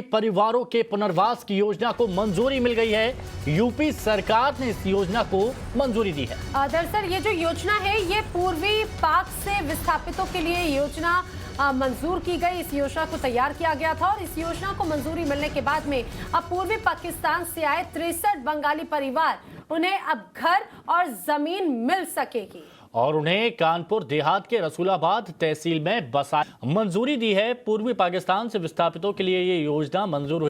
परिवारों के पुनर्वास की योजना को मंजूरी मिल गई है। यूपी सरकार ने इस योजना को मंजूरी दी है। दरअसल ये जो योजना है ये पूर्वी पाक से विस्थापितों के लिए योजना मंजूर की गई। इस योजना को तैयार किया गया था और इस योजना को मंजूरी मिलने के बाद में अब पूर्वी पाकिस्तान से आए 63 बंगाली परिवार उन्हें अब घर और जमीन मिल सकेगी और उन्हें कानपुर देहात के रसूलाबाद तहसील में बसाने मंजूरी दी है। पूर्वी पाकिस्तान से विस्थापितों के लिए ये योजना मंजूर हुई।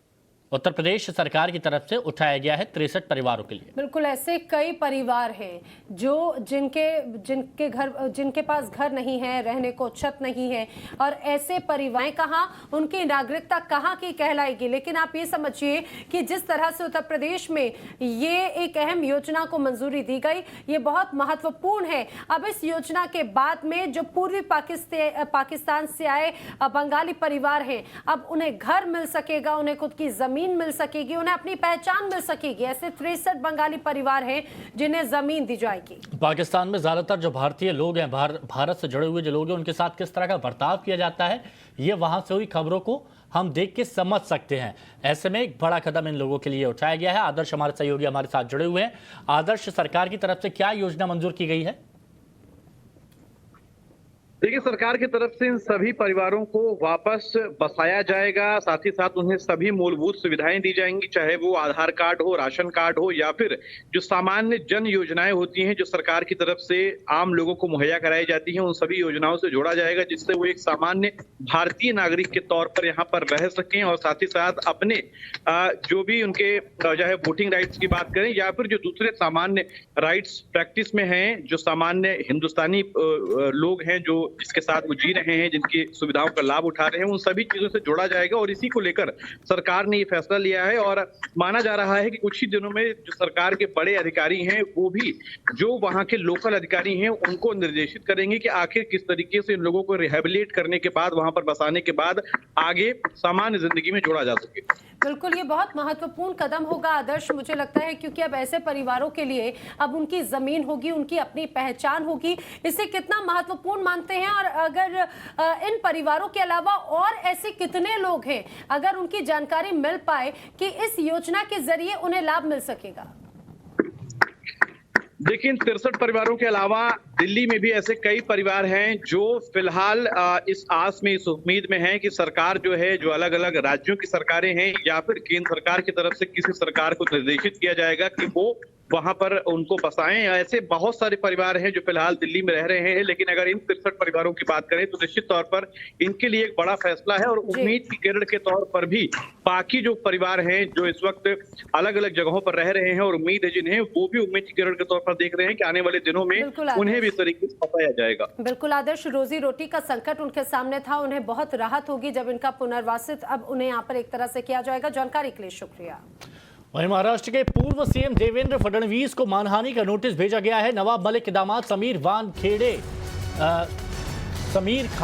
उत्तर प्रदेश सरकार की तरफ से उठाया गया है 63 परिवारों के लिए। बिल्कुल ऐसे कई परिवार हैं जो जिनके पास घर नहीं है, रहने को छत नहीं है और ऐसे परिवार कहाँ, उनकी नागरिकता कहाँ की कहलाएगी। लेकिन आप ये समझिए कि जिस तरह से उत्तर प्रदेश में ये एक अहम योजना को मंजूरी दी गई, ये बहुत महत्वपूर्ण है। अब इस योजना के बाद में जो पूर्वी पाकिस्तान से आए बंगाली परिवार हैं, अब उन्हें घर मिल सकेगा, उन्हें खुद की जमीन मिल सकेगी, उन्हें अपनी पहचान मिल सकेगी। ऐसे 63 बंगाली परिवार हैं जिन्हें जमीन दी जाएगी। पाकिस्तान में ज्यादातर जो भारतीय लोग हैं, भारत से जुड़े हुए जो लोग हैं, उनके साथ किस तरह का बर्ताव किया जाता है, ये वहां से हुई खबरों को हम देख के समझ सकते हैं। ऐसे में एक बड़ा कदम इन लोगों के लिए उठाया गया है। आदर्श हमारे सहयोगी हमारे साथ जुड़े हुए हैं। आदर्श, सरकार की तरफ से क्या योजना मंजूर की गई है? देखिए, सरकार की तरफ से इन सभी परिवारों को वापस बसाया जाएगा। साथ ही साथ उन्हें सभी मूलभूत सुविधाएं दी जाएंगी, चाहे वो आधार कार्ड हो, राशन कार्ड हो या फिर जो सामान्य जन योजनाएं होती हैं जो सरकार की तरफ से आम लोगों को मुहैया कराई जाती हैं, उन सभी योजनाओं से जोड़ा जाएगा, जिससे वो एक सामान्य भारतीय नागरिक के तौर पर यहाँ पर रह सकें और साथ ही साथ अपने जो भी उनके चाहे वोटिंग राइट्स की बात करें या फिर जो दूसरे सामान्य राइट्स प्रैक्टिस में हैं, जो सामान्य हिंदुस्तानी लोग हैं जो जिसके साथ वो जी रहे हैं, जिनकी सुविधाओं का लाभ उठा रहे हैं, उन सभी चीजों से जोड़ा जाएगा। और इसी को लेकर सरकार ने ये फैसला लिया है और माना जा रहा है कि कुछ ही दिनों में जो सरकार के बड़े अधिकारी हैं वो भी जो वहां के लोकल अधिकारी हैं उनको निर्देशित करेंगे कि आखिर किस तरीके से इन लोगों को रिहेबिलिटेट करने के बाद, वहां पर बसाने के बाद आगे सामान्य जिंदगी में जोड़ा जा सके। बिल्कुल, ये बहुत महत्वपूर्ण कदम होगा आदर्श, मुझे लगता है, क्योंकि अब ऐसे परिवारों के लिए अब उनकी जमीन होगी, उनकी अपनी पहचान होगी। इसे कितना महत्वपूर्ण मानते हैं और अगर इन परिवारों के अलावा और ऐसे कितने लोग हैं, अगर उनकी जानकारी मिल पाए कि इस योजना के जरिए उन्हें लाभ मिल सकेगा? देखिए, इन 63 परिवारों के अलावा दिल्ली में भी ऐसे कई परिवार हैं जो फिलहाल इस आस में, इस उम्मीद में हैं कि सरकार जो है, जो अलग अलग राज्यों की सरकारें हैं या फिर केंद्र सरकार की तरफ से किसी सरकार को निर्देशित किया जाएगा कि वो वहां पर उनको बसाएं। ऐसे बहुत सारे परिवार हैं जो फिलहाल दिल्ली में रह रहे हैं, लेकिन अगर इन 63 परिवारों की बात करें तो निश्चित तौर पर इनके लिए एक बड़ा फैसला है और उम्मीद की किरण के तौर पर भी बाकी जो परिवार हैं जो इस वक्त अलग अलग जगहों पर रह रहे हैं और उम्मीद है जिन्हें, वो भी उम्मीद की किरण के तौर पर देख रहे हैं कि आने वाले दिनों में उन्हें भी इस तरीके से बसाया जाएगा। बिल्कुल आदर्श, रोजी रोटी का संकट उनके सामने था, उन्हें बहुत राहत होगी जब इनका पुनर्वासित अब उन्हें यहाँ पर एक तरह से किया जाएगा। जानकारी के लिए शुक्रिया। वहीं महाराष्ट्र के पूर्व सीएम देवेंद्र फडणवीस को मानहानि का नोटिस भेजा गया है। नवाब मलिक के दामाद समीर वानखेड़े समीर खान